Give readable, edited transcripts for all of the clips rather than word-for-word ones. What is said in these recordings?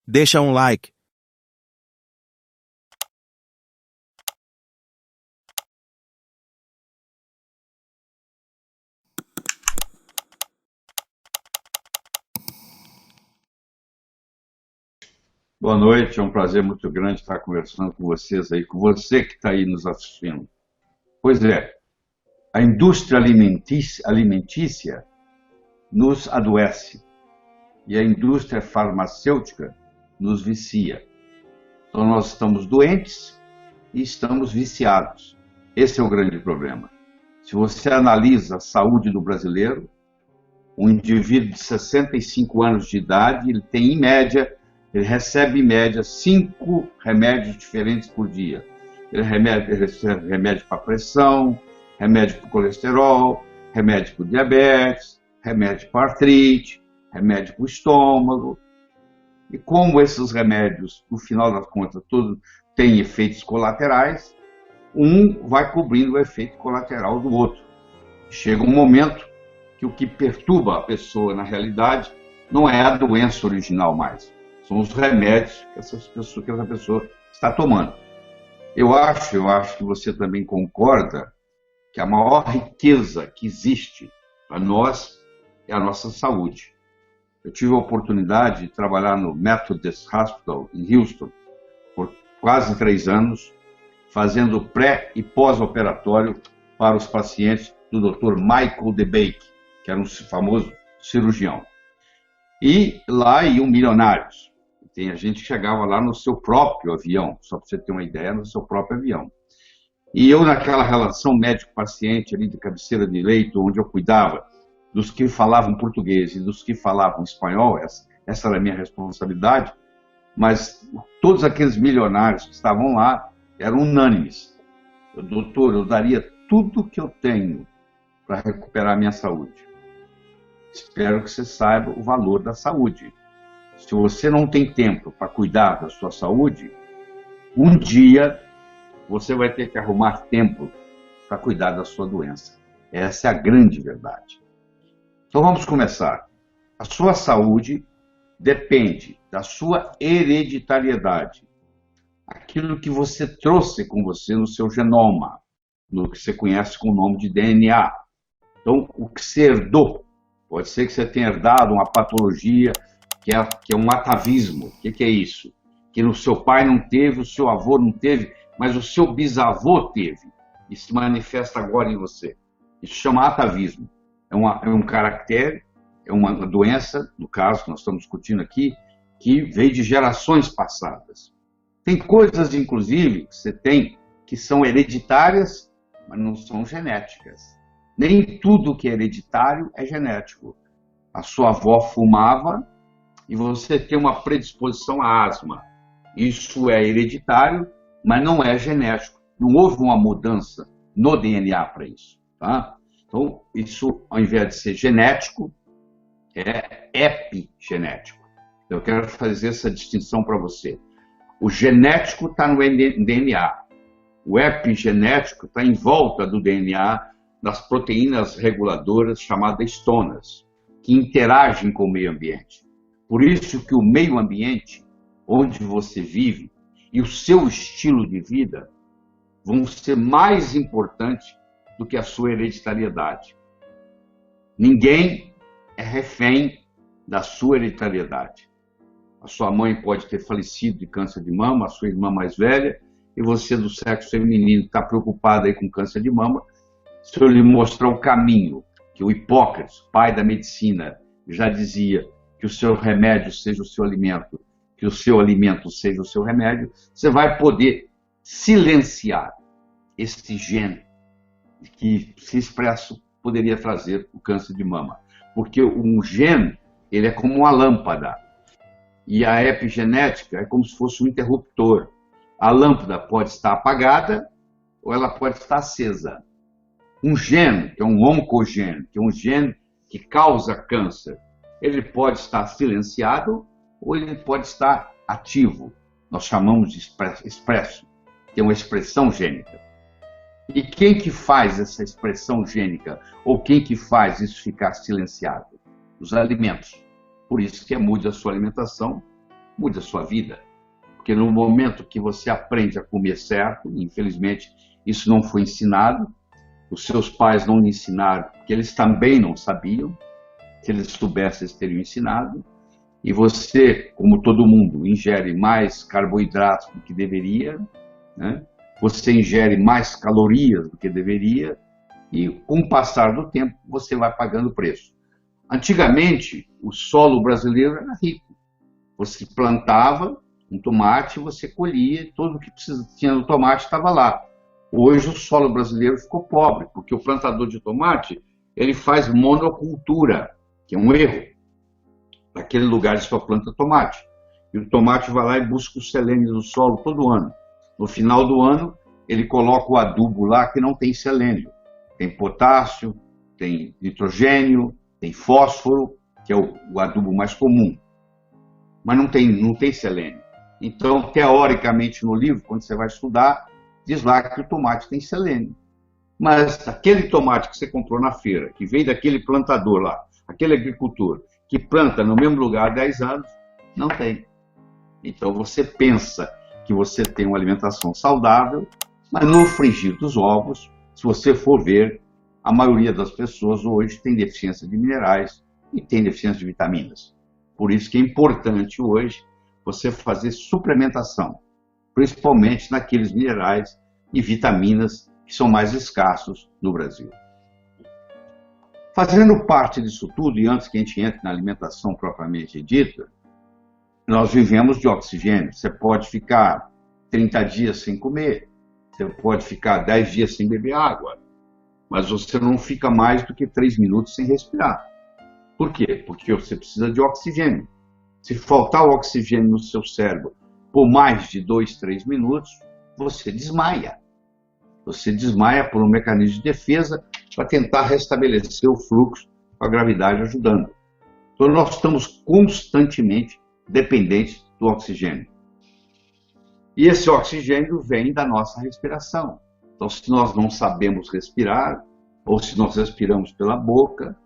deixa um like. Boa noite, é um prazer muito grande estar conversando com vocês aí, com você que está aí nos assistindo. Pois é, a indústria alimentícia nos adoece e a indústria farmacêutica nos vicia. Então nós estamos doentes e estamos viciados. Esse é o grande problema. Se você analisa a saúde do brasileiro, um indivíduo de 65 anos de idade, ele recebe em média 5 remédios diferentes por dia. Ele recebe remédio para pressão, remédio para colesterol, remédio para diabetes, remédio para artrite, remédio para o estômago. E como esses remédios, no final das contas, todos têm efeitos colaterais, um vai cobrindo o efeito colateral do outro. Chega um momento que o que perturba a pessoa, na realidade, não é a doença original mais. São os remédios que essa pessoa está tomando. Eu acho que você também concorda que a maior riqueza que existe para nós é a nossa saúde. Eu tive a oportunidade de trabalhar no Methodist Hospital, em Houston, por quase 3 anos, fazendo pré- e pós-operatório para os pacientes do Dr. Michael DeBake, que era um famoso cirurgião. E lá iam milionários. Tem a gente que chegava lá no seu próprio avião, só para você ter uma ideia, no seu próprio avião. E eu, naquela relação médico-paciente ali de cabeceira de leito, onde eu cuidava dos que falavam português e dos que falavam espanhol, essa era a minha responsabilidade, mas todos aqueles milionários que estavam lá eram unânimes. Doutor, eu daria tudo que eu tenho para recuperar a minha saúde. Espero que você saiba o valor da saúde. Se você não tem tempo para cuidar da sua saúde, um dia você vai ter que arrumar tempo para cuidar da sua doença. Essa é a grande verdade. Então vamos começar. A sua saúde depende da sua hereditariedade. Aquilo que você trouxe com você no seu genoma, no que você conhece com o nome de DNA. Então, o que você herdou, pode ser que você tenha herdado uma patologia que é um atavismo. O que é isso? Que no seu pai não teve, o seu avô não teve, mas o seu bisavô teve. E se manifesta agora em você. Isso chama atavismo. É um caractere, é uma doença, no caso que nós estamos discutindo aqui, que veio de gerações passadas. Tem coisas, inclusive, que você tem que são hereditárias, mas não são genéticas. Nem tudo que é hereditário é genético. A sua avó fumava e você tem uma predisposição à asma. Isso é hereditário, mas não é genético. Não houve uma mudança no DNA para isso. Tá? Então, isso, ao invés de ser genético, é epigenético. Eu quero fazer essa distinção para você. O genético está no DNA. O epigenético está em volta do DNA das proteínas reguladoras chamadas estonas, que interagem com o meio ambiente. Por isso que o meio ambiente onde você vive e o seu estilo de vida vão ser mais importantes do que a sua hereditariedade. Ninguém é refém da sua hereditariedade. A sua mãe pode ter falecido de câncer de mama, a sua irmã mais velha, e você do sexo feminino está preocupado aí com câncer de mama. Se eu lhe mostrar o caminho que o Hipócrates, pai da medicina, já dizia que o seu remédio seja o seu alimento, que o seu alimento seja o seu remédio, você vai poder silenciar esse gene que, se expresso, poderia trazer o câncer de mama. Porque um gene, ele é como uma lâmpada. E a epigenética é como se fosse um interruptor. A lâmpada pode estar apagada ou ela pode estar acesa. Um gene, que é um oncogene, que é um gene que causa câncer, ele pode estar silenciado ou ele pode estar ativo. Nós chamamos de expresso, que é uma expressão gênica. E quem que faz essa expressão gênica? Ou quem que faz isso ficar silenciado? Os alimentos. Por isso que mude a sua alimentação mude a sua vida. Porque no momento que você aprende a comer certo, infelizmente isso não foi ensinado, os seus pais não lhe ensinaram, porque eles também não sabiam, se eles soubessem, eles teriam ensinado, e você, como todo mundo, ingere mais carboidratos do que deveria, né? Você ingere mais calorias do que deveria, e com o passar do tempo você vai pagando o preço. Antigamente, o solo brasileiro era rico. Você plantava um tomate, você colhia, tudo o que tinha no tomate estava lá. Hoje o solo brasileiro ficou pobre, porque o plantador de tomate ele faz monocultura, que é um erro. Naquele lugar ele só planta tomate. E o tomate vai lá e busca o selênio do solo todo ano. No final do ano, ele coloca o adubo lá que não tem selênio. Tem potássio, tem nitrogênio, tem fósforo, que é o adubo mais comum. Mas não tem selênio. Então, teoricamente, no livro, quando você vai estudar, diz lá que o tomate tem selênio. Mas aquele tomate que você comprou na feira, que veio daquele plantador lá, aquele agricultor, que planta no mesmo lugar há 10 anos, não tem. Então você pensa que você tem uma alimentação saudável, mas no frigir dos ovos, se você for ver, a maioria das pessoas hoje tem deficiência de minerais e tem deficiência de vitaminas. Por isso que é importante hoje você fazer suplementação, principalmente naqueles minerais e vitaminas que são mais escassos no Brasil. Fazendo parte disso tudo, e antes que a gente entre na alimentação propriamente dita, nós vivemos de oxigênio. Você pode ficar 30 dias sem comer, você pode ficar 10 dias sem beber água, mas você não fica mais do que 3 minutos sem respirar. Por quê? Porque você precisa de oxigênio. Se faltar o oxigênio no seu cérebro por mais de 2, 3 minutos, você desmaia. Você desmaia por um mecanismo de defesa para tentar restabelecer o fluxo com a gravidade ajudando. Então nós estamos constantemente dependentes do oxigênio. E esse oxigênio vem da nossa respiração. Então se nós não sabemos respirar, ou se nós respiramos pela boca,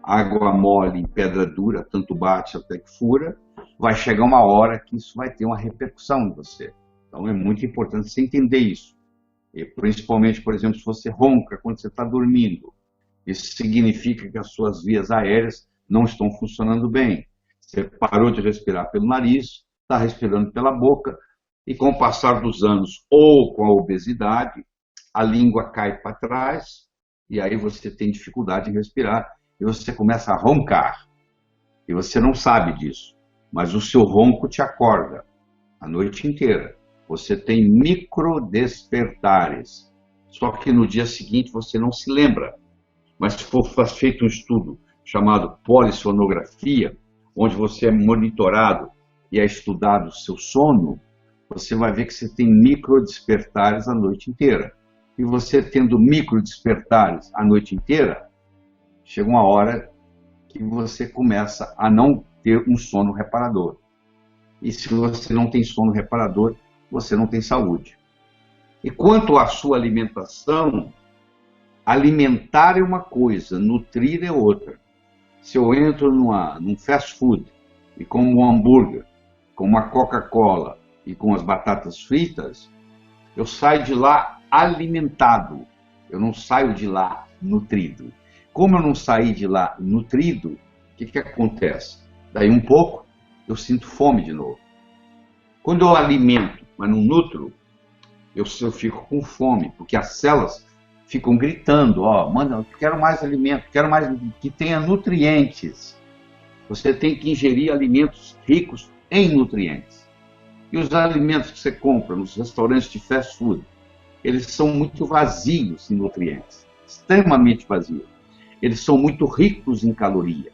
água mole em pedra dura, tanto bate até que fura, vai chegar uma hora que isso vai ter uma repercussão em você. Então é muito importante você entender isso. E principalmente, por exemplo, se você ronca quando você está dormindo, isso significa que as suas vias aéreas não estão funcionando bem. Você parou de respirar pelo nariz, está respirando pela boca, e com o passar dos anos, ou com a obesidade, a língua cai para trás, e aí você tem dificuldade em respirar, e você começa a roncar. E você não sabe disso, mas o seu ronco te acorda a noite inteira. Você tem microdespertares, só que no dia seguinte você não se lembra. Mas se for feito um estudo chamado polissonografia, onde você é monitorado e é estudado o seu sono, você vai ver que você tem microdespertares a noite inteira. E você tendo microdespertares a noite inteira, chega uma hora que você começa a não ter um sono reparador. E se você não tem sono reparador, você não tem saúde. E quanto à sua alimentação, alimentar é uma coisa, nutrir é outra. Se eu entro num fast food e como um hambúrguer, com uma Coca-Cola e com as batatas fritas, eu saio de lá alimentado, eu não saio de lá nutrido. Como eu não saí de lá nutrido, o que acontece? Daí um pouco, eu sinto fome de novo. Quando eu alimento, mas não nutro, eu fico com fome, porque as células ficam gritando, ó, manda, eu quero mais alimento, quero mais que tenha nutrientes. Você tem que ingerir alimentos ricos em nutrientes. E os alimentos que você compra nos restaurantes de fast food, eles são muito vazios em nutrientes, extremamente vazios. Eles são muito ricos em caloria,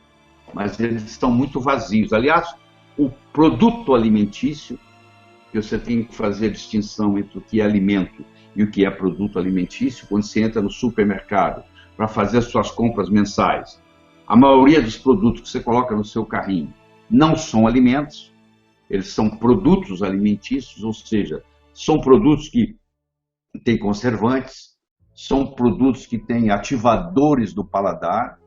mas eles estão muito vazios. Aliás, o produto alimentício, que você tem que fazer a distinção entre o que é alimento e o que é produto alimentício, quando você entra no supermercado para fazer as suas compras mensais. A maioria dos produtos que você coloca no seu carrinho não são alimentos, eles são produtos alimentícios, ou seja, são produtos que têm conservantes, são produtos que têm ativadores do paladar.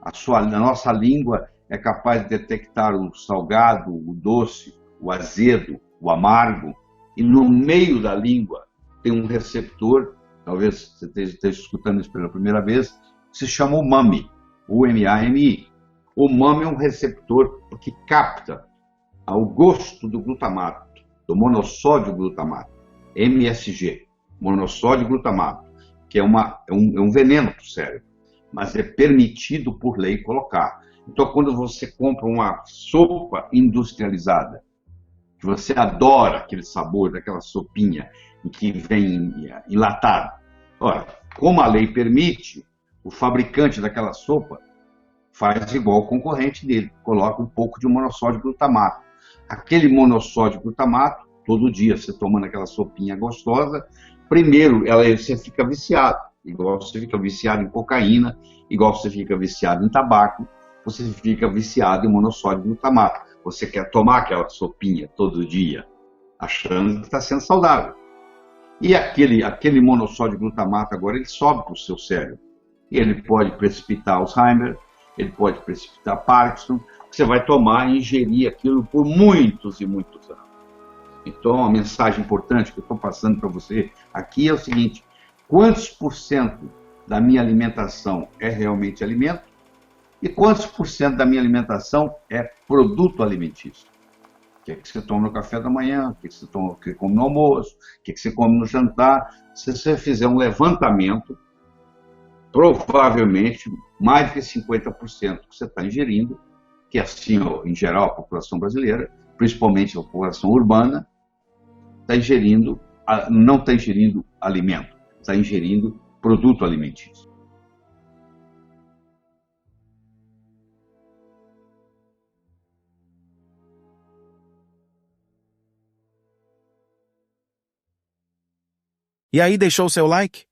A nossa língua é capaz de detectar o salgado, o doce, o azedo, o amargo, e no meio da língua tem um receptor, talvez você esteja escutando isso pela primeira vez, que se chama umami, U-M-A-M-I. O umami é um receptor que capta o gosto do glutamato, do monossódio glutamato, MSG, monossódio glutamato, que é um veneno para o cérebro, mas é permitido por lei colocar. Então, quando você compra uma sopa industrializada, que você adora aquele sabor daquela sopinha que vem enlatado, olha, como a lei permite, o fabricante daquela sopa faz igual o concorrente dele, coloca um pouco de monossódio glutamato. Aquele monossódio glutamato, todo dia você tomando aquela sopinha gostosa, primeiro você fica viciado, igual você fica viciado em cocaína, igual você fica viciado em tabaco, você fica viciado em monossódio glutamato. Você quer tomar aquela sopinha todo dia, achando que está sendo saudável. E aquele monossódio glutamato agora ele sobe para o seu cérebro. E ele pode precipitar Alzheimer, ele pode precipitar Parkinson. Você vai tomar e ingerir aquilo por muitos e muitos anos. Então, a mensagem importante que eu estou passando para você aqui é o seguinte: quantos por cento da minha alimentação é realmente alimento e quantos por cento da minha alimentação é produto alimentício? O que é que você toma no café da manhã? O que é que você come no almoço? O que é que você come no jantar? Se você fizer um levantamento, provavelmente mais de 50% que você está ingerindo, que é assim, em geral, a população brasileira, principalmente a população urbana, não está ingerindo alimento, está ingerindo produto alimentício. E aí, deixou o seu like?